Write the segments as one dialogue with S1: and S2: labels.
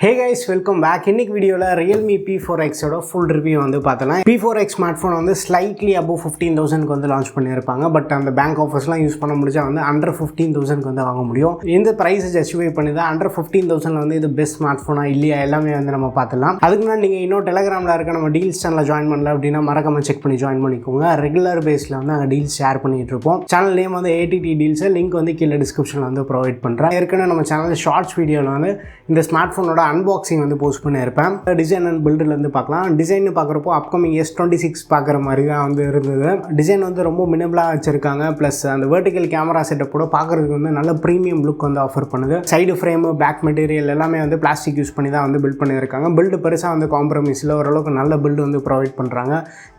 S1: Hey guys, welcome back. இன்னைக்கு வீடியோல Realme P4X ஓட full review வந்து பார்த்தலாம். P4X ஸ்மார்ட்ஃபோன் வந்து slightly above 15,000 க்கு வந்து லான்ச் பண்ணியிருப்பாங்க. பட் அந்த பேங்க் ஆஃபர்ஸ்லாம் யூஸ் பண்ண முடிஞ்சா வந்து under 15,000 க்கு வந்து வாங்க முடியும். இந்த பிரைஸ் ஜஸ்டிஃபை பண்ணி தான் under 15,000 ல வந்து இது பெஸ்ட் ஸ்மார்ட்ஃபோனா இல்லையா எல்லாமே வந்து நம்ம பார்த்தலாம். அதுக்கு முன்னாடி நீங்க இன்னும் டெலிகிராம்ல இருக்க நம்ம டீல்ஸ் சேனல்ல ஜாயின் பண்ணல அப்படின்னா மறக்காம செக் பண்ணி ஜாயின் பண்ணிக்கோங்க. ரெகுலர் பேஸ்ல வந்து அங்க டீல்ஸ் ஷேர் பண்ணிட்டு இருப்போம். சேனல் நேம் வந்து ATT டீல்ஸ், லிங்க் வந்து கீழே டிஸ்கிரிப்ஷன்ல வந்து ப்ரொவைட் பண்றேன். ஏற்கனவே நம்ம சேனல் ஷார்ட்ஸ் வீடியோல வந்து இந்த ஸ்மார்ட்ஃபோனோட அன்பாக்சிங் வந்து போஸ்ட் பண்ணியிருப்பேன். டிசைன் அண்ட் பில்டுலேருந்து பார்க்கலாம். டிசைன் பார்க்குறப்போ அப்கமிங் S26 பார்க்குற மாதிரி தான் வந்து இருந்தது. டிசைன் வந்து ரொம்ப மினிமலாக வச்சுருக்காங்க. ப்ளஸ் அந்த வெர்டிக்கல் கேமரா செட்டப்போட பார்க்குறதுக்கு வந்து நல்ல ப்ரீமியம் லுக் வந்து ஆஃபர் பண்ணுது. சைடு ஃப்ரேமு, பேக் மெட்டீரியல் எல்லாமே வந்து பிளாஸ்டிக் யூஸ் பண்ணி தான் வந்து பில்ட் பண்ணியிருக்காங்க. பில்டு பெருசாக வந்து காம்ப்ரமைஸில் ஓரளவுக்கு நல்ல பில்டு வந்து ப்ரொவைட் பண்ணுறாங்க.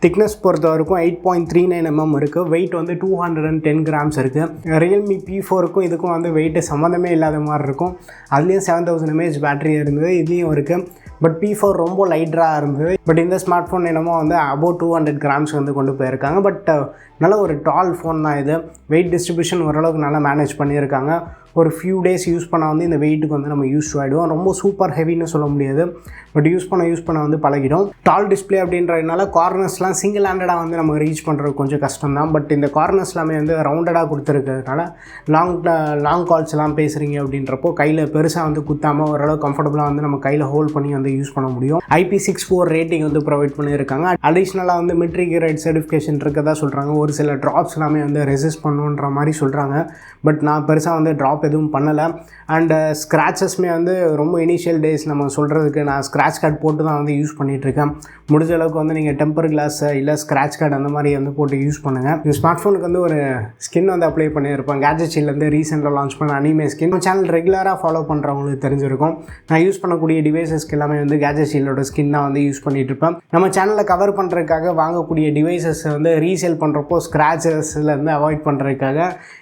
S1: திக்னஸ் பொறுத்த வரைக்கும் 8.39 mm இருக்குது. வெயிட் வந்து 210 grams இருக்குது. Realme P4க்கும் இதுக்கும் வந்து வெயிட்டு சம்மந்தமே இல்லாத மாதிரி இருக்கும். அதுலேயும் 7000 mAh பேட்டரி இருந்தது, இதுலேயும் இருக்குது. பட் P4 ரொம்ப லைட்டாக இருந்தது. பட் இந்த ஸ்மார்ட் ஃபோன் என்னமோ வந்து அபோவ் 200 grams வந்து கொண்டு போயிருக்காங்க. பட் நல்ல ஒரு டால் ஃபோன் தான் இது. வெயிட் டிஸ்ட்ரிபியூஷன் ஓரளவுக்கு நல்லா மேனேஜ் பண்ணியிருக்காங்க. ஒரு ஃபியூ டேஸ் யூஸ் பண்ணால் வந்து இந்த வெயிட்டுக்கு வந்து நம்ம யூஸ் ஆகிடுவோம். ரொம்ப சூப்பர் ஹெவின்னு சொல்ல முடியாது, பட் யூஸ் பண்ண வந்து பழகிடும். டால் டிஸ்பிளே அப்படின்றதுனால கார்னர்ஸ்லாம் சிங்கிள் ஹேண்டடாக வந்து நம்ம ரீச் பண்ணுறது கொஞ்சம் கஷ்டம் தான். பட் இந்த கார்னர்ஸ் எல்லாமே வந்து ரவுண்டடாக கொடுத்துருக்கிறதுனால லாங் கால்ஸ்லாம் பேசுகிறீங்க அப்படின்றப்போ கையில் பெருசாக வந்து குத்தாமல் ஓரளவு கம்ஃபர்டபுளாக வந்து நம்ம கையில் ஹோல்ட் பண்ணி வந்து யூஸ் பண்ண முடியும். IP64 ரேட்டிங் வந்து ப்ரொவைட் பண்ணியிருக்காங்க. அடிஷ்னலாக வந்து மெட்ரிக் கிரேட் சர்டிஃபிகேஷன் இருக்கதா சொல்கிறாங்க. ஒரு சில ட்ராப்ஸ் எல்லாமே வந்து ரெசிஸ்ட் பண்ணுன்ற மாதிரி சொல்கிறாங்க. பட் நான் பெருசாக வந்து ட்ராப் எதுவும் பண்ணலை. அண்ட் ஸ்க்ராச்சஸ்மே வந்து ரொம்ப இனிஷியல் டேஸ் நம்ம சொல்கிறதுக்கு நான் ஸ்க்ராட்ச் கார்டு போட்டு தான் வந்து யூஸ் பண்ணிகிட்ருக்கேன். முடிஞ்ச அளவுக்கு வந்து நீங்கள் டெம்பர் கிளாஸ் இல்லை ஸ்க்ராட்ச் கார்டு அந்த மாதிரி வந்து போட்டு யூஸ் பண்ணுங்கள். இந்த ஸ்மார்ட் ஃபோனுக்கு வந்து ஒரு ஸ்கின் வந்து அப்ளை பண்ணியிருப்பேன். கேட்ஜெட்ஸ்லேருந்து ரீசெண்டாக லான்ச் பண்ண அனிமே ஸ்கின். நம்ம சேனல் ரெகுலராக ஃபாலோ பண்ணுறவங்களுக்கு தெரிஞ்சிருக்கும். நான் யூஸ் பண்ணக்கூடிய டிவைசஸ்க்கு எல்லாமே வந்து கேட்ஜெட்ஸோட ஸ்கின் தான் வந்து யூஸ் பண்ணிகிட்டு இருப்பேன். நம்ம சேனலில் கவர் பண்ணுறதுக்காக வாங்கக்கூடிய டிவைசஸ் வந்து ரீசேல் பண்ணுறப்போ ஸ்க்ராச்சஸ்லேருந்து அவாய்ட் பண்ணுறதுக்காக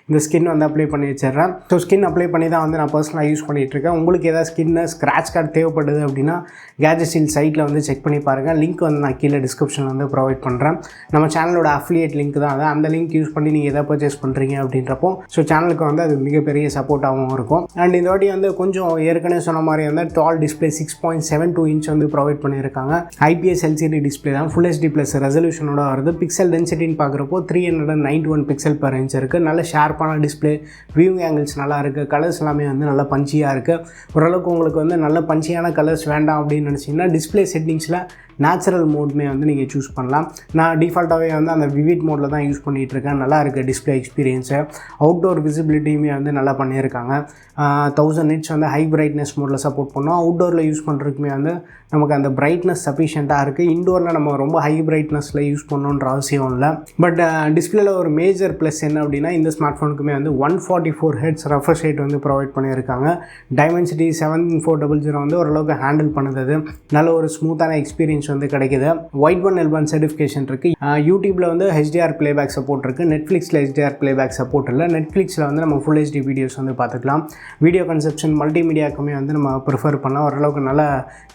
S1: இந்த ஸ்கின் வந்து அப்ளை பண்ணி வச்சிடுறேன். ஸோ ஸ்கின் அப்ளை பண்ணி தான் வந்து நான் பர்சனலாக யூஸ் பண்ணிகிட்ருக்கேன். உங்களுக்கு ஏதாவது ஸ்கின்னு ஸ்க்ராட்ச் கார்டு தேவைப்படுது அப்படின்னா கேட்ஜெட் சைட்டில் வந்து செக் பண்ணி பாருங்கள். லிங்க் வந்து நான் கீழே டிஸ்கிரிப்ஷனில் வந்து ப்ரொவைட் பண்ணுறேன். நம்ம சேனலோட அஃபிலியேட் லிங்க் தான் அது. அந்த லிங்க் யூஸ் பண்ணி நீங்கள் எதாவது பர்ச்சேஸ் பண்ணுறீங்க அப்படின்றப்போ ஸோ சேனலுக்கு வந்து அது மிகப்பெரிய சப்போர்ட்டாகவும் இருக்கும். அண்ட் இந்த வாட்டி வந்து கொஞ்சம் ஏற்கனவே சொன்ன மாதிரி வந்து டால் டிஸ்பிளே 6.72 inch வந்து ப்ரொவைட் பண்ணியிருக்காங்க. IPS LCD டிஸ்பிளே தான், ஃபுல் HD ப்ளஸ் ரெசல்யூஷனோட வருது. பிக்சல் டென்சிட்டின்னு பார்க்குறப்போ 391 pixel/inch இருக்குது. நல்ல ஷார்ப்பான டிஸ்பிளே, வியூவிங் ஆங்கிள்ஸ் நல்லா இருக்குது. கலர்ஸ் எல்லாமே வந்து நல்லா பஞ்சியாக இருக்குது. ஓரளவுக்கு உங்களுக்கு வந்து நல்ல பஞ்சியான கலர்ஸ் வேண்டாம் அப்படின்னு நினச்சிங்கன்னா டிஸ்பிளே செட்டிங்ஸில் நேச்சுரல் மோட்மே வந்து நீங்கள் சூஸ் பண்ணலாம். நான் டிஃபால்ட்டாகவே வந்து அந்த விவிட் மோடில் தான் யூஸ் பண்ணிகிட்ருக்கேன். நல்லா இருக்குது டிஸ்பிளே எக்ஸ்பீரியன்ஸு. அவுட்டோர் விசிபிலிட்டியுமே வந்து நல்லா பண்ணியிருக்காங்க. 1000 nits வந்து ஹை பிரைட்னஸ் மோடில் சப்போர்ட் பண்ணோம். அவுட்டோரில் யூஸ் பண்ணுறதுக்குமே வந்து நமக்கு அந்த பிரைட்னஸ் சஃபிஷியண்ட்டாக இருக்குது. இண்டோரில் நம்ம ரொம்ப ஹை பிரைட்னஸில் யூஸ் பண்ணணுன்ற அவசியம் இல்லை. பட் டிஸ்பிளேல ஒரு மேஜர் ப்ளஸ் என்ன அப்படின்னா இந்த ஸ்மார்ட் ஃபோனுக்குமே வந்து 144 Hz ரெஃப்ரெஷ் ரேட் வந்து ப்ரொவைட் பண்ணியிருக்காங்க. டைமென்சிட்டி 7400 வந்து ஓரளவுக்கு ஹேண்டில் பண்ணுது. நல்ல ஒரு ஸ்மூத்தான எக்ஸ்பீரியன்ஸ் வந்து கிடைக்குது. Wideband L1 சர்டிஃபிகேஷன் இருக்குது. யூடியூப்பில் வந்து HDR பிளேபேக் சப்போர்ட் இருக்குது. நெட்ஃப்ளிக்ஸில் HDR பிளேபேக் சப்போர்ட் இல்லை. நெட்ஃப்ளிக்ஸில் வந்து நம்ம ஃபுல் HD வீடியோஸ் வந்து பார்த்துக்கலாம். வீடியோ கன்செப்ஷன் மல்டிமீடியாக்குமே வந்து நம்ம ப்ரிஃபர் பண்ணலாம். ஓரளவுக்கு நல்ல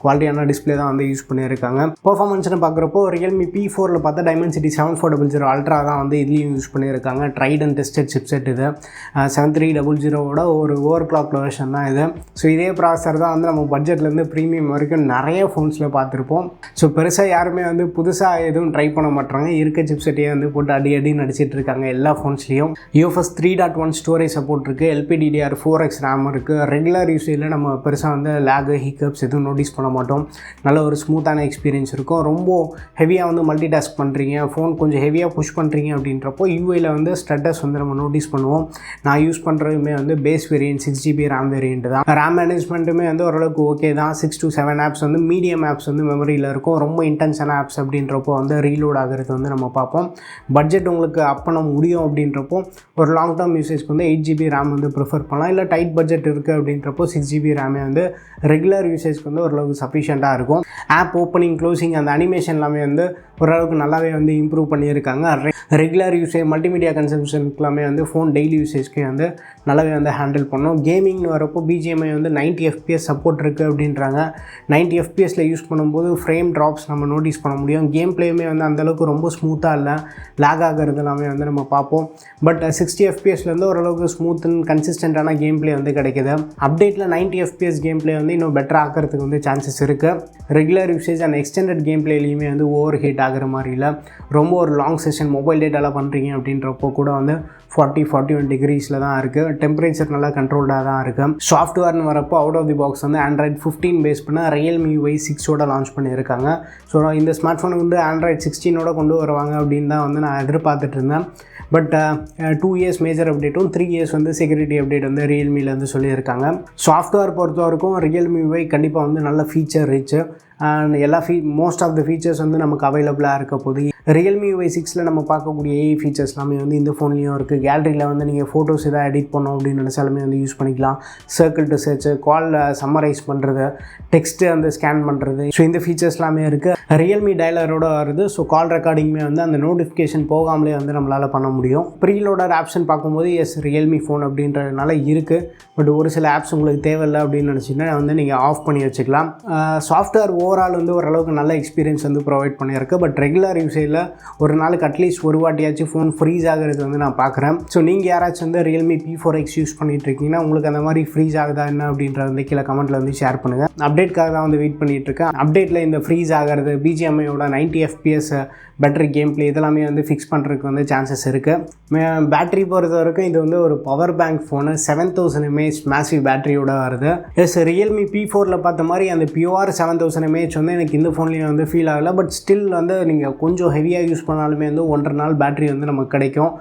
S1: குவாலிட்டியான டிஸ்பிளே தான் வந்து யூஸ் பண்ணியிருக்காங்க. பெர்ஃபார்மன்ஸ்னு பார்க்குறப்போ Realme P4ல் பார்த்தா Dimensity 7400 Ultra தான் வந்து இதுலேயும் யூஸ் பண்ணியிருக்காங்க. ட்ரைட் அண்ட் டெஸ்டட் சிப்செட் இது. 7300ஓட ஒரு ஓவர் கிளாக் வெர்ஷன் தான் இது. ஸோ இதே ப்ராசஸர் தான் வந்து நம்ம பட்ஜெட்லேருந்து ப்ரீமியம் வரைக்கும் நிறைய ஃபோன்ஸில் பார்த்துருப்போம். ஸோ பெருசாக யாருமே வந்து புதுசாக எதுவும் ட்ரை பண்ண மாட்டாங்க. இருக்க சிப்செட்டையே வந்து போட்டு அடி நடிச்சிட்டு இருக்காங்க எல்லா ஃபோன்ஸ்லேயும். UFS 3.1 ஸ்டோரேஜ் சப்போர்ட் இருக்குது. LPDDR4X ரேம் இருக்குது. ரெகுலர் யூஸேஜில் நம்ம பெருசாக வந்து லேகு ஹிக்கப்ஸ் எதுவும் நோட்டீஸ் பண்ண மாட்டோம். நல்ல ஒரு ஸ்மூத்தான எக்ஸ்பீரியன்ஸ் இருக்கும். ரொம்ப ஹெவியாக வந்து மல்டி டாஸ்க் பண்ணுறீங்க, ஃபோன் கொஞ்சம் ஹெவியாக புஷ் பண்ணுறீங்க அப்படின்றப்போ UIயில் வந்து ஸ்டட்டஸ் வந்து நம்ம நோட்டீஸ் பண்ணுவோம். நான் யூஸ் பண்ணுறதுமே வந்து base variant 6GB RAM variant தான். ரேம் மேனேஜ்மெண்ட்டுமே வந்து ஓரளவுக்கு ஓகே தான். 6 to 7 apps வந்து மீடியம் ஆப்ஸ் வந்து மெமரியில் இருக்கும். ரொம்ப இன்டென்ஸான ஆப்ஸ் அப்படின்றப்போ வந்து ரீலோட் ஆகிறது வந்து நம்ம பார்ப்போம். பட்ஜெட் உங்களுக்கு அப் பண்ண முடியும் அப்படின்றப்போ ஒரு லாங் டேர்ம் யூசேஜ்க்கு வந்து 8GB ரேம் வந்து ப்ரிஃபர் பண்ணலாம். இல்லை டைட் பட்ஜெட் இருக்குது அப்படின்றப்போ 6GB ரேமே வந்து ரெகுலர் யூசேஜ்க்கு வந்து ஓரளவுக்கு சஃபிஷியண்ட்டாக இருக்கும். ஆப் ஓப்பனிங் க்ளோசிங் அந்த அனிமேஷன் எல்லாமே வந்து ஓரளவுக்கு நல்லாவே வந்து இம்ப்ரூவ் பண்ணியிருக்காங்க. ரெகுலர் யூசேஜ் மல்டிமீடியா கன்சம்ஷனுக்கு எல்லாமே வந்து ஃபோன் டெய்லி யூசேஜ்க்கு வந்து நல்லாவே வந்து ஹேண்டில் பண்ணோம். கேமிங்னு வரப்போ BGMI வந்து 90 FPS சப்போர்ட் இருக்குது அப்படின்றாங்க. 90 FPSல யூஸ் பண்ணும்போது ஃப்ரேம் ட்ராப் ட்ராப்ஸ் நம்ம நோட்டீஸ் பண்ண முடியும். கேம் பிளேயுமே வந்து அந்தளவுக்கு ரொம்ப ஸ்மூத்தாக இல்லை, லேக் ஆகிறது எல்லாமே வந்து நம்ம பார்ப்போம். பட் 60 FPSலேருந்து ஓரளவுக்கு ஸ்மூத் அண்ட் கன்சிஸ்டண்ட்டான கேம் பிளே வந்து கிடைக்கிது. அப்டேட்டில் 90 FPS கேம் பிளே வந்து இன்னும் பெட்டர் ஆக்கிறதுக்கு வந்து சான்சஸ் இருக்குது. Regular usage and extended game பிளேலையுமே வந்து ஓவர் ஹீட் ஆகிற மாதிரி இல்லை. ரொம்ப ஒரு லாங் செஷன் மொபைல் டேட்டாவில் பண்ணுறீங்க அப்படின்றப்போ கூட வந்து 40-41 டிகிரிஸில் தான் இருக்குது. டெம்பரேச்சர் நல்லா கண்ட்ரோல்டாக தான் இருக்குது. சாஃப்ட்வேர்னு வரப்போ அவுட் ஆஃப் தி பாக்ஸ் வந்து Android 15 பேஸ் பண்ண Realme Y6 லான்ச் பண்ணியிருக்காங்க. ஸோ இந்த ஸ்மார்ட் ஃபோனை வந்து Android 16 கொண்டு வருவாங்க அப்படின்னு தான் வந்து நான் எதிர்பார்த்துட்டு இருந்தேன். பட் 2 இயர்ஸ் மேஜர் அப்டேட்டும் 3 இயர்ஸ் வந்து செக்யூரிட்டி அப்டேட் வந்து ரியல்மியில் வந்து சொல்லியிருக்காங்க. சாஃப்ட்வேர் பொறுத்த வரைக்கும் Realme Y கண்டிப்பாக வந்து நல்ல ஃபீச்சர் ரிச்சு அண்ட் எல்லா மோஸ்ட் ஆஃப் த ஃபீச்சர்ஸ் வந்து நமக்கு அவைலபிளாக இருக்க போது. Realme Y6 நம்ம பார்க்கக்கூடிய AI ஃபீச்சர்ஸ் எல்லாமே வந்து இந்த ஃபோன்லேயும் இருக்குது. கேலரியில் வந்து நீங்கள் ஃபோட்டோஸ் எதாவது எடிட் பண்ணோம் அப்படின்னு நினச்சாலுமே வந்து யூஸ் பண்ணிக்கலாம். சர்க்கிள் டு சர்ச், காலில் சம்மரைஸ் பண்ணுறது, டெக்ஸ்ட்டு வந்து ஸ்கேன் பண்ணுறது, ஸோ இந்த ஃபீச்சர்ஸ் எல்லாமே இருக்குது. Realme டயலரோட வருது. ஸோ கால் ரெக்கார்டிங்குமே வந்து அந்த நோட்டிஃபிகேஷன் போகாமலே வந்து நம்மளால் பண்ண முடியும். ப்ரீலோடர் ஆப்ஷன் பார்க்கும்போது Realme ஃபோன் அப்படின்றதுனால இருக்குது. பட் ஒரு சில ஆப்ஸ் உங்களுக்கு தேவையில்லை அப்படின்னு நினச்சிங்கன்னா வந்து நீங்கள் ஆஃப் பண்ணி வச்சுக்கலாம். சாஃப்ட்வேர் ஓவரால் வந்து ஓரளவுக்கு நல்ல எக்ஸ்பீரியன்ஸ் வந்து ப்ரொவைட் பண்ணியிருக்கு. பட் ரெகுலர் யூசேஜில் ஒரு நாளுக்கு அட்லீஸ்ட் ஒரு வாட்டியாச்சும் ஃபோன் ஃப்ரீஸ் ஆகிறது வந்து நான் பார்க்குறேன். ஸோ நீங்கள் யாராச்சும் வந்து Realme P4X யூஸ் பண்ணிகிட்டு இருக்கீங்கன்னா உங்களுக்கு அந்த மாதிரி ஃப்ரீஸ் ஆகுதா என்ன அப்படின்றத வந்து கீழே கமெண்ட்டில் வந்து ஷேர் பண்ணுங்கள். அப்டேட்காக தான் வந்து வெயிட் பண்ணிகிட்ருக்கேன். அப்டேட்டில் இந்த ஃப்ரீஸ் ஆகிறது, BGMIயோட 90 FPS பேட்டரி கேம் பிளே இதெல்லாமே வந்து ஃபிக்ஸ் பண்ணுறதுக்கு வந்து சான்சஸ் இருக்குது. பேட்டரி பொறுத்த வரைக்கும் இது வந்து ஒரு power bank phone, 7000 mAh massive பேட்டரியோட வருது. Realme P4 பார்த்த மாதிரி அந்த பியூர் 7000 mAh வந்து எனக்கு இந்த ஃபோன்லேயும் வந்து ஃபீல் ஆகலை. பட் ஸ்டில் வந்து நீங்கள் கொஞ்சம் ஹெவியாக யூஸ் பண்ணாலுமே வந்து 1.5 நாள் பேட்டரி வந்து நமக்கு கிடைக்கும்.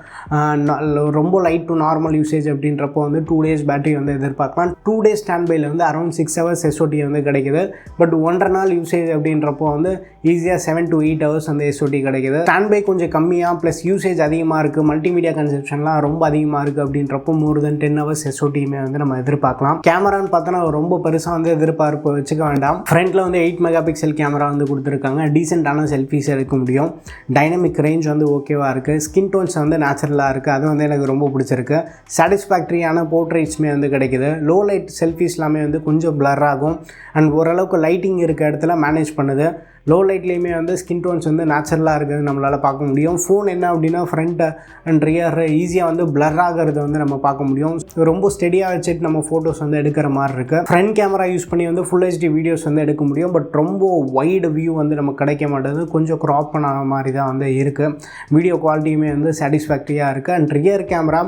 S1: ரொம்ப லைட் டு நார்மல் யூசேஜ் அப்படின்றப்போ வந்து 2 days பேட்டரி வந்து எதிர்பார்க்கலாம். 2 days ஸ்டாண்ட் பையில் வந்து அரௌண்ட் 6 hours SOT வந்து கிடைக்குது. பட் 1.5 நாள் யூசேஜ் அப்படின்றப்போ வந்து ஈஸியாக 7 to 8 hours வந்து SOT கிடைக்குது. ஸ்டாண்ட் பை கொஞ்சம் கம்மியாக ப்ளஸ் யூசேஜ் அதிகமாக இருக்குது, மல்டிமீடியா கன்சப்ஷன்லாம் ரொம்ப அதிகமாக இருக்குது அப்படின்றப்போ more than 10 hours SOTயுமே வந்து நம்ம எதிர்பார்க்கலாம். கேமரான்னு பார்த்தோன்னா ரொம்ப பெருசாக வந்து எதிர்பார்ப்பு வச்சுக்க வேண்டாம். ஃப்ரண்ட்டில் வந்து 8 MP கேமரா வந்து கொடுத்துருக்காங்க. டீசெண்டான செல்ஃபிஸ் எடுக்க முடியும். டைனமிக் ரேஞ்ச் வந்து ஓகேவாக இருக்குது. ஸ்கின் டோன்ஸ் வந்து நேச்சுரலாக இருக்குது. அது வந்து எனக்கு ரொம்ப பிடிச்சிருக்கு. சாட்டிஸ்ஃபேக்டரியான போர்ட்ரேட்ஸுமே வந்து கிடைக்குது. லோ லைட் செல்ஃபிஸ் எல்லாமே வந்து கொஞ்சம் பிளர் ஆகும் அண்ட் ஓரளவுக்கு லைட்டிங் இருக்க இடத்துல மேனேஜ் பண்ணுது. லோ லைட்லேயுமே வந்து ஸ்கின் டோன்ஸ் வந்து நேச்சுரலாக இருக்குது நம்மளால் பார்க்க முடியும். ஃபோன் என்ன அப்படின்னா ஃப்ரண்ட் அண்ட் ரியர் ஈஸியாக வந்து பிளர் ஆகிறது வந்து நம்ம பார்க்க முடியும். ரொம்ப ஸ்டெடியாக வச்சுட்டு நம்ம ஃபோட்டோஸ் வந்து எடுக்கிற மாதிரி இருக்குது. ஃப்ரண்ட் கேமரா யூஸ் பண்ணி வந்து ஃபுல் HD வீடியோஸ் வந்து எடுக்க முடியும். பட் ரொம்ப வைடு வியூ வந்து நமக்கு கிடைக்க மாட்டேது. கொஞ்சம் க்ராப் பண்ண மாதிரி தான் வந்து இருக்குது. வீடியோ குவாலிட்டியுமே வந்து சாட்டிஸ்ஃபேக்டரியாக இருக்குது. And rear camera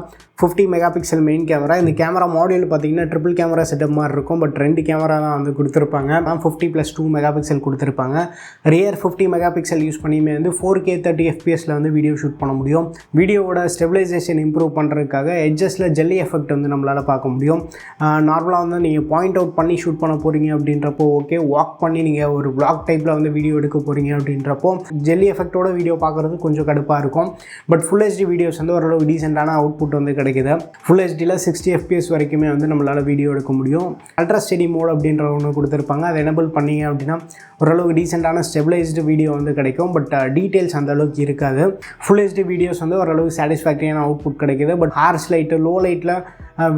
S1: 50 MP main camera. இந்த கேமரா மாடியூல் பார்த்திங்கன்னா ட்ரிபிள் கேமரா செட்டப் மாதிரி இருக்கும். பட் 2 கேமரா தான் வந்து கொடுத்துருப்பாங்க. 50 + 2 MP கொடுத்துருப்பாங்க. ரியர் 50 MP யூஸ் பண்ணியுமே வந்து 4K 30 FPSல வந்து வீடியோ ஷூட் பண்ண முடியும். வீடியோவோட ஸ்டெபிலைசேஷன் இம்ப்ரூவ் பண்ணுறதுக்காக எட்ஜஸில் ஜெல்லி எஃபெக்ட் வந்து நம்மளால் பார்க்க முடியும். நார்மலாக வந்து நீங்கள் பாயிண்ட் அவுட் பண்ணி ஷூட் பண்ண போகிறீங்க அப்படின்றப்போ ஓகே, வாக் பண்ணி நீங்கள் ஒரு vlog டைப்பில் வந்து வீடியோ எடுக்க போகிறீங்க அப்படின்றப்போ ஜெல்லி எஃபெக்டோட வீடியோ பார்க்குறது கொஞ்சம் கடுப்பாக இருக்கும். பட் ஃபுல் HD வீடியோஸ் வந்து ஓரளவு டீசெண்டான அவுட்புட் வந்து கிடைக்குது. ஃபுல் HDயில் 60 FPS வரைக்குமே வந்து நம்மளால் வீடியோ எடுக்க முடியும். அல்ட்ரா ஸ்டெடி மோட் அப்படின்ற ஒன்று கொடுத்துருப்பாங்க. அதை எனபிள் பண்ணிங்க அப்படின்னா ஓரளவுக்கு டீசெண்டான ஸ்டெபிளைஸ்டு வீடியோ வந்து கிடைக்கும். பட் டீட்டெயில்ஸ் அந்த அளவுக்கு இருக்காது. ஃபுல் HD வீடியோஸ் வந்து ஓரளவுக்கு சாட்டிஸ்ஃபேக்டரியான அவுட்புட் கிடைக்குது. பட் ஹார்ஷ் லைட்டு, லோ லைட்டில்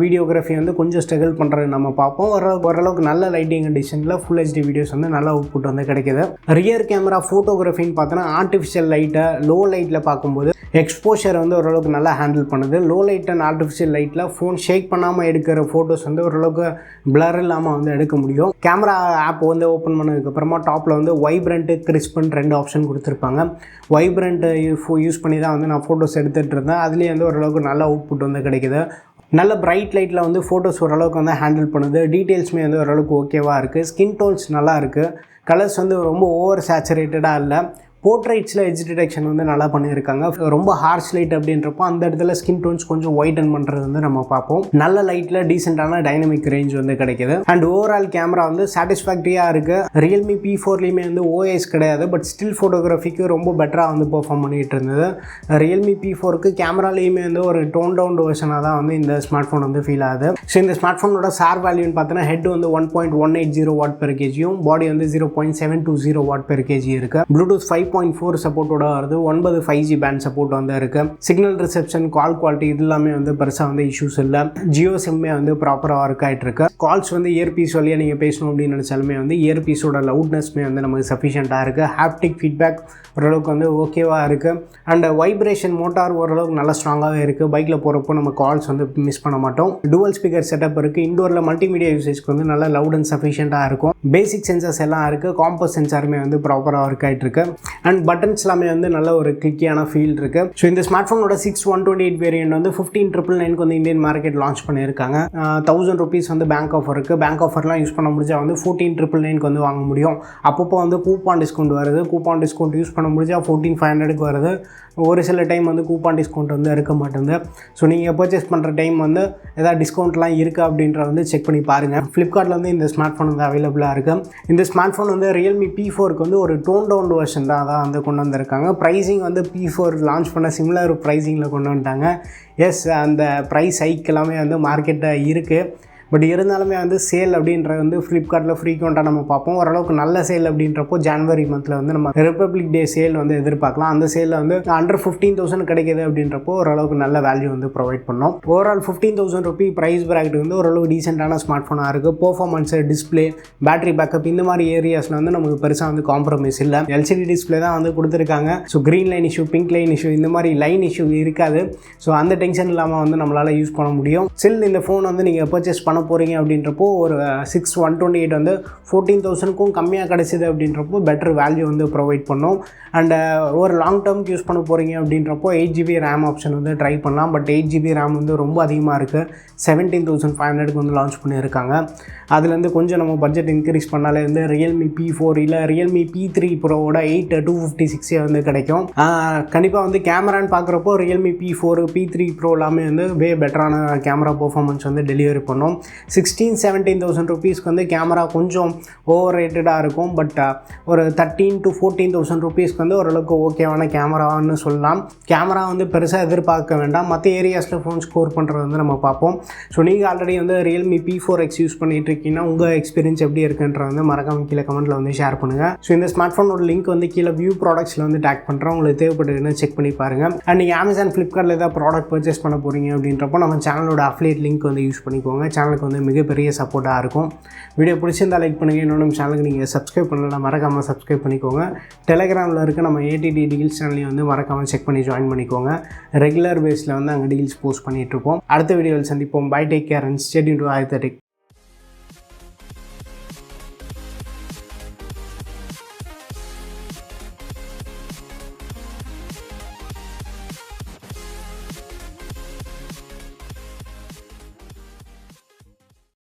S1: வீடியோகிராஃபி வந்து கொஞ்சம் ஸ்ட்ரகிள் பண்ணுறது நம்ம பார்ப்போம். ஓரளவுக்கு நல்ல லைட்டிங் கண்டிஷனில் ஃபுல் HD வீடியோஸ் வந்து நல்ல அவுட்புட் வந்து கிடைக்குது. ரியர் கேமரா ஃபோட்டோகிராஃபின்னு பார்த்தோன்னா ஆர்டிஃபிஷியல் லைட்டை லோ லைட்டில் பார்க்கும்போது எக்ஸ்போஷர் வந்து ஓரளவுக்கு நல்லா ஹேண்டில் பண்ணுது. லோ லைட் அண்ட் ஆர்டிஃபிஷியல் லைட்டில் ஃபோன் ஷேக் பண்ணாமல் எடுக்கிற ஃபோட்டோஸ் வந்து ஓரளவுக்கு பிளர் இல்லாமல் வந்து எடுக்க முடியும். கேமரா ஆப் வந்து ஓப்பன் பண்ணதுக்கப்புறமா டாப்பில் வந்து வைப்ரண்ட்டு, கிறிஸ்ப்னு 2 ஆப்ஷன் கொடுத்துருப்பாங்க. வைப்ரண்ட்டு யூஸ் பண்ணி தான் வந்து நான் ஃபோட்டோஸ் எடுத்துகிட்டு இருந்தேன். அதுலேயே வந்து ஓரளவுக்கு நல்ல அவுட்புட் வந்து கிடைக்குது. நல்ல பிரைட் லைட்டில் வந்து ஃபோட்டோஸ் ஓரளவுக்கு வந்து ஹேண்டில் பண்ணுது. டீட்டெயில்ஸுமே வந்து ஓரளவுக்கு ஓகேவாக இருக்குது. ஸ்கின் டோன்ஸ் நல்லா இருக்குது. கலர்ஸ் வந்து ரொம்ப ஓவர் சேச்சுரேட்டடாக இல்லை. போர்ட்ரைட்ஸில் எட்ஜ் டிடெக்ஷன் வந்து நல்லா பண்ணியிருக்காங்க. ரொம்ப ஹார்ஷ் லைட் அப்படின்றப்போ அந்த இடத்துல ஸ்கின் டோன்ஸ் கொஞ்சம் ஒயிட்டன் பண்ணுறது வந்து நம்ம பார்ப்போம். நல்ல லைட்டில் டீசெண்டான டைனமிக் ரேஞ்ச் வந்து கிடைக்குது. அண்ட் ஓவரால் கேமரா வந்து சாட்டிஸ்ஃபேக்டரியாக இருக்குது. Realme P4லேயுமே வந்து OIS கிடையாது. பட் ஸ்டில் ஃபோட்டோகிராஃபிக்கு ரொம்ப பெட்டராக வந்து பெர்ஃபார்ம் பண்ணிகிட்டு இருந்தது. Realme P4க்கு கேமராலேயுமே வந்து ஒரு டோன் டவுன் வெர்ஷனாக தான் வந்து இந்த ஸ்மார்ட் ஃபோன் வந்து ஃபீல் ஆகுது. ஸோ இந்த ஸ்மார்ட் ஃபோனோட சார் வேல்யூன்னு பார்த்தோன்னா ஹெட் வந்து 1.180 W/kg, பாடி வந்து 0.720 W/kg இருக்குது. ப்ளூடூத் 5 5.4 சப்போர்ட்டோட வருது. 9 5G பேண்ட் சப்போர்ட் வந்து இருக்குது. சிக்னல் ரிசெப்ஷன், கால் குவாலிட்டி இது எல்லாமே வந்து பெருசாக வந்து இஷ்யூஸ் இல்லை. ஜியோ சிம்மே வந்து ப்ராப்பராக ஒர்க் ஆகிட்டு இருக்கு. கால்ஸ் வந்து இயர்பீஸ் வழியாக நீங்கள் பேசணும் அப்படின்னு நினச்சாலுமே வந்து இயர்பீஸோட லவுட்னஸ்மே வந்து நமக்கு சஃபிஷியண்ட்டாக இருக்குது. ஹாப்டிக் ஃபீட்பேக் ஓரளவுக்கு வந்து ஓகேவாக இருக்குது. அண்ட் வைப்ரேஷன் மோட்டார் ஓரளவுக்கு நல்லா ஸ்ட்ராங்காகவே இருக்குது. பைக்கில் போகிறப்போ நம்ம கால்ஸ் வந்து மிஸ் பண்ண மாட்டோம். டுவல் ஸ்பீக்கர் செட்டப் இருக்குது. இண்டோரில் மல்டிமீடியா யூசேஜ்க்கு வந்து நல்லா லவுட் அண்ட் சஃபிஷியண்ட்டாக இருக்கும். பேசிக் சென்சர்ஸ் எல்லாம் இருக்குது. காம்பஸ் சென்சாருமே வந்து ப்ராப்பராக ஒர்க் ஆகிட்டு இருக்கு. அண்ட் பட்டன்ஸ் எல்லாமே வந்து நல்ல ஒரு கிளிக்கியான ஃபீல் இருக்குது. ஸோ இந்த ஸ்மார்ட் ஃபோனோட 6/128 வேரியன்ட் வந்து 15,999 வந்து இந்தியன் மார்க்கெட் லான்ச் பண்ணியிருக்காங்க. 1000 rupees வந்து பேங்க் ஆஃபர் இருக்குது. பேங்க் ஆஃபர்லாம் யூஸ் பண்ண முடிஞ்சால் வந்து 14,999 வந்து வாங்க முடியும். அப்பப்போ வந்து கூப்பான் டிஸ்கவுண்ட் வருது. கூப்பான் டிஸ்கவுண்ட் யூஸ் பண்ண முடிஞ்சால் 14,500 வருது. ஒரு சில டைம் வந்து கூப்பான் டிஸ்கவுண்ட் வந்து இருக்க மாட்டேங்குது. ஸோ நீங்கள் பர்ச்சேஸ் பண்ணுற டைம் வந்து எதாவது டிஸ்கவுண்ட்லாம் இருக்கா அப்படின்ற வந்து செக் பண்ணி பாருங்கள். ஃப்ளிப்கார்ட்டில் வந்து இந்த ஸ்மார்ட் ஃபோன் வந்து அவைலபிளாக இருக்குது. இந்த ஸ்மார்ட் ஃபோன் வந்து ரியல்மி P4க்கு வந்து ஒரு டோன் டவுன் வெர்ஷன் தான் அதான் வந்து கொண்டு வந்திருக்காங்க. ப்ரைஸிங் வந்து P4 லான்ச் பண்ண சிமிலர் ப்ரைஸிங்கில் கொண்டு வந்துட்டாங்க. எஸ், அந்த ப்ரைஸ் ஹைக் எல்லாமே வந்து மார்க்கெட்டில் இருக்குது. பட் இருந்தாலுமே வந்து சேல் அப்படின்றது வந்து ஃப்ளிப்கார்ட்டில் ஃப்ரீக்வெண்ட்டாக நம்ம பார்ப்போம். ஓரளவுக்கு நல்ல சேல் அப்படின்றப்போ ஜனவரி மந்தில் வந்து நம்ம ரிப்பப்ளிக் டே சேல் வந்து எதிர்பார்க்கலாம். அந்த சேலில் வந்து அண்டர் 15,000 கிடைக்கிது அப்படின்றப்போ ஓரளவுக்கு நல்ல வேல்யூ வந்து ப்ரொவைட் பண்ணோம். ஓவரால் 15,000 ரூபி ப்ரைஸ் ப்ராக்கெட் வந்து ஓரளவுக்கு டீசெண்டான ஸ்மார்ட் ஃபோனாக இருக்குது. பெர்ஃபார்மன்ஸு, டிஸ்பிளே, பேட்டரி பேக்கப் இந்த மாதிரி ஏரியாஸில் வந்து நமக்கு பெருசாக வந்து காம்ப்ரமைஸ் இல்லை. எல்சிடி டிஸ்பிளே தான் வந்து கொடுத்துருக்காங்க. So green line issue, pink line issue இந்த மாதிரி லைன் இஷ்யூ இருக்காது. ஸோ அந்த டென்ஷன் இல்லாமல் வந்து நம்மளால் யூஸ் பண்ண முடியும். ஸ்டில் இந்த ஃபோன் வந்து நீங்கள் பர்ச்சேஸ் பண்ண போகிறீங்க அப்படின்றப்போ ஒரு 6/128 வந்து 14,000க்கும் கம்மியாக கிடைச்சிது அப்படின்றப்போ பெட்டர் வேல்யூ வந்து ப்ரொவைட் பண்ணும். அண்ட் ஒரு லாங் டேர்முக்கு யூஸ் பண்ண போகிறீங்க அப்படின்றப்போ 8GB ரேம் ஆப்ஷன் வந்து ட்ரை பண்ணலாம். பட் 8GB ரேம் வந்து ரொம்ப அதிகமாக இருக்குது. 17,500க்கு வந்து லான்ச் பண்ணியிருக்காங்க. அதுலேருந்து கொஞ்சம் நம்ம பட்ஜெட் இன்க்ரீஸ் பண்ணாலே வந்து ரியல்மி P4 இல்லை ரியல்மி P3 ப்ரோவோட 8/256 வந்து கிடைக்கும். கண்டிப்பாக வந்து கேமரான்னு பார்க்குறப்போ ரியல்மி P4, P3 ப்ரோ எல்லாமே வந்து வே பெட்டரான கேமரா பர்ஃபார்மன்ஸ் வந்து டெலிவரி பண்ணும். 16,000-17,000 ரூபீஸ்க்கு வந்து கேமரா கொஞ்சம் ஓவர் ரேட்டடாக இருக்கும். பட் ஒரு 13,000-14,000 ரூபீஸ்க்கு வந்து ஓரளவுக்கு ஓகேவான கேமரான்னு சொல்லலாம். கேமரா வந்து பெருசாக எதிர்பார்க்க வேண்டாம். மற்ற ஏரியாஸில் ஃபோன் ஸ்கோர் பண்ணுறது வந்து நம்ம பார்ப்போம். ஸோ நீங்கள் ஆல்ரெடி வந்து ரியல்மி P4X யூஸ் பண்ணிட்டு இருக்கீங்கன்னா உங்கள் எக்ஸ்பீரியன்ஸ் எப்படி இருக்குன்றது வந்து மறக்காம கீழே கமெண்ட்டில் வந்து ஷேர் பண்ணுங்கள். ஸோ இந்த ஸ்மார்ட் ஃபோனோட லிங்க் வந்து கீழே வியூ ப்ராடக்ட்ஸில் வந்து டேக் பண்ணுறோம். உங்களுக்கு தேவைப்படுதுன்னு செக் பண்ணி பாருங்கள். அண்ட் நீங்கள் Amazon, Flipkartல ஏதாவது ப்ராடக்ட் பர்ச்சேஸ் பண்ண போகிறீங்க அப்படின்றப்போ நம்ம சேனலோட அஃபிலியேட் லிங்க் வந்து யூஸ் பண்ணிக்கோங்க. சேனலுக்கு வந்து மிகப்பெரிய சப்போர்ட்டாக இருக்கும். வீடியோ பிடிச்சிருந்தால் லைக் பண்ணுங்கள். இன்னொன்று சேனலுக்கு நீங்கள் சப்ஸ்கிரைப் பண்ணலாம், மறக்காமல் சப்ஸ்கிரைப் பண்ணிக்கோங்க. டெலிகிராமில் இருக்க நம்ம ATT டீல்ஸ் சேனலையும் வந்து மறக்காமல் செக் பண்ணி ஜாயின் பண்ணிக்கோங்க. ரெகுலர் பேஸில் வந்து அங்கே டீல்ஸ் போஸ்ட் பண்ணிகிட்ருப்போம். அடுத்த வீடியோவில் சந்திப்போம். Bye, take care and stay tuned to iTech.